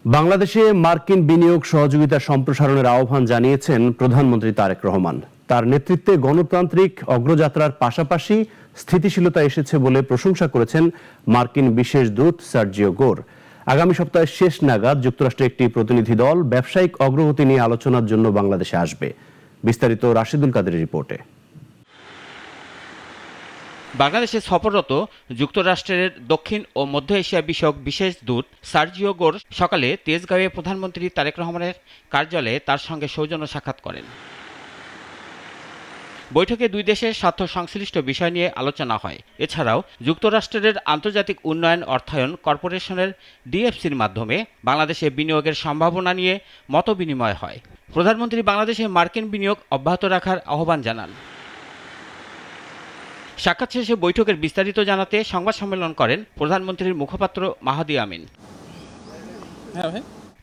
বাংলাদেশে মার্কিন বিনিয়োগ সহযোগিতা সম্প্রসারণের আহ্বান জানিয়েছেন প্রধানমন্ত্রী তারেক রহমান। তার নেতৃত্বে গণতান্ত্রিক অগ্রযাত্রার পাশাপাশি স্থিতিশীলতা এসেছে বলে প্রশংসা করেছেন মার্কিন বিশেষ দূত সার্জিও গোর। আগামী সপ্তাহের শেষ নাগাদ যুক্তরাষ্ট্রের একটি প্রতিনিধি দল ব্যবসায়িক অগ্রগতি নিয়ে আলোচনার জন্য বাংলাদেশে আসবে। বিস্তারিত রাশিদুল কাদেরের রিপোর্টে। বাংলাদেশে সফররত যুক্তরাষ্ট্রের দক্ষিণ ও মধ্য এশিয়া বিষয়ক বিশেষ দূত সার্জিও গোর সকালে তেজগাঁওয়ে প্রধানমন্ত্রী তারেক রহমানের কার্যালয়ে তার সঙ্গে সৌজন্য সাক্ষাৎ করেন। বৈঠকে দুই দেশের স্বার্থ সংশ্লিষ্ট বিষয় নিয়ে আলোচনা হয়। এছাড়াও যুক্তরাষ্ট্রের আন্তর্জাতিক উন্নয়ন অর্থায়ন কর্পোরেশনের ডিএফসির মাধ্যমে বাংলাদেশে বিনিয়োগের সম্ভাবনা নিয়ে মতবিনিময় হয়। প্রধানমন্ত্রী বাংলাদেশে মার্কিন বিনিয়োগ অব্যাহত রাখার আহ্বান জানান। সাক্ষাৎ শেষে বৈঠকের বিস্তারিত জানাতে সংবাদ সম্মেলন করেন প্রধানমন্ত্রীর মুখপাত্র মাহাদি আমিন।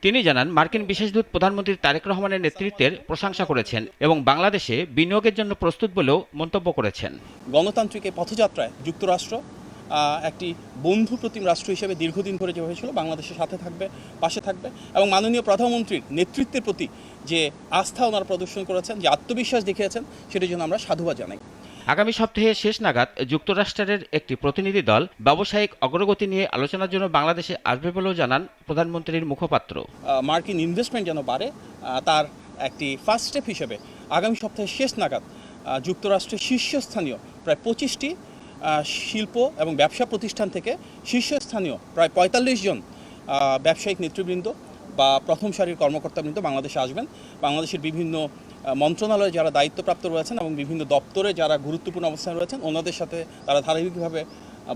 তিনি জানান, মার্কিন বিশেষ দূত প্রধানমন্ত্রী তারেক রহমানের নেতৃত্বের প্রশংসা করেছেন এবং বাংলাদেশে বিনিয়োগের জন্য প্রস্তুত বলেও মন্তব্য করেছেন। গণতান্ত্রিক পথযাত্রায় যুক্তরাষ্ট্র একটি বন্ধুপ্রতিম রাষ্ট্র হিসেবে দীর্ঘদিন ধরে যেভাবে ছিল বাংলাদেশের সাথে থাকবে, পাশে থাকবে এবং মাননীয় প্রধানমন্ত্রীর নেতৃত্বের প্রতি যে আস্থা ওনারা প্রদর্শন করেছেন, যে আত্মবিশ্বাস দেখিয়েছেন, সেটার জন্য আমরা সাধুবাদ জানাই। আগামী সপ্তাহে শেষ নাগাদ যুক্তরাষ্ট্রের একটি প্রতিনিধি দল ব্যবসায়িক অগ্রগতি নিয়ে আলোচনার জন্য বাংলাদেশে আসবে বলেও জানান প্রধানমন্ত্রীর মুখপাত্র। মার্কিন ইনভেস্টমেন্ট যেন বাড়ে, তার একটি ফার্স্ট স্টেপ হিসেবে আগামী সপ্তাহের শেষ নাগাদ যুক্তরাষ্ট্রের শীর্ষস্থানীয় প্রায় 25টি শিল্প এবং ব্যবসা প্রতিষ্ঠান থেকে শীর্ষস্থানীয় প্রায় 45 জন ব্যবসায়িক নেতৃবৃন্দ বা প্রথম সারির কর্মকর্তাবৃন্দ বাংলাদেশে আসবেন। বাংলাদেশের বিভিন্ন মন্ত্রণালয়ে যারা দায়িত্বপ্রাপ্ত রয়েছেন এবং বিভিন্ন দপ্তরে যারা গুরুত্বপূর্ণ অবস্থানে রয়েছেন, ওনাদের সাথে তারা ধারাবাহিকভাবে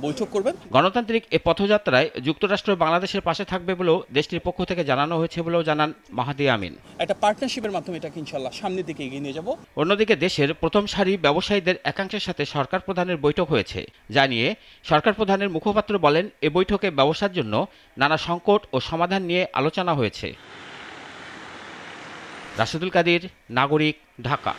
বৈঠক করবেন। গণতান্ত্রিক এ পথযাত্রায় যুক্তরাষ্ট্র বাংলাদেশের পাশে থাকবে বলেও দেশটির পক্ষ থেকে জানানো হয়েছে বলেও জানান মাহাদি আমিন। একটা পার্টনারশিপের মাধ্যমে এটাকে ইনশাআল্লাহ সামনের দিকে এগিয়ে নিয়ে যাব। অন্যদিকে দেশের প্রথম সারি ব্যবসায়ীদের একাংশের সাথে সরকার প্রধানের বৈঠক হয়েছে। জানিয়ে সরকার প্রধানের মুখপাত্র বলেন, এ বৈঠকে ব্যবসার জন্য নানা সংকট ও সমাধান নিয়ে আলোচনা হয়েছে। রাশিদুল কাদের, নাগরিক, ঢাকা।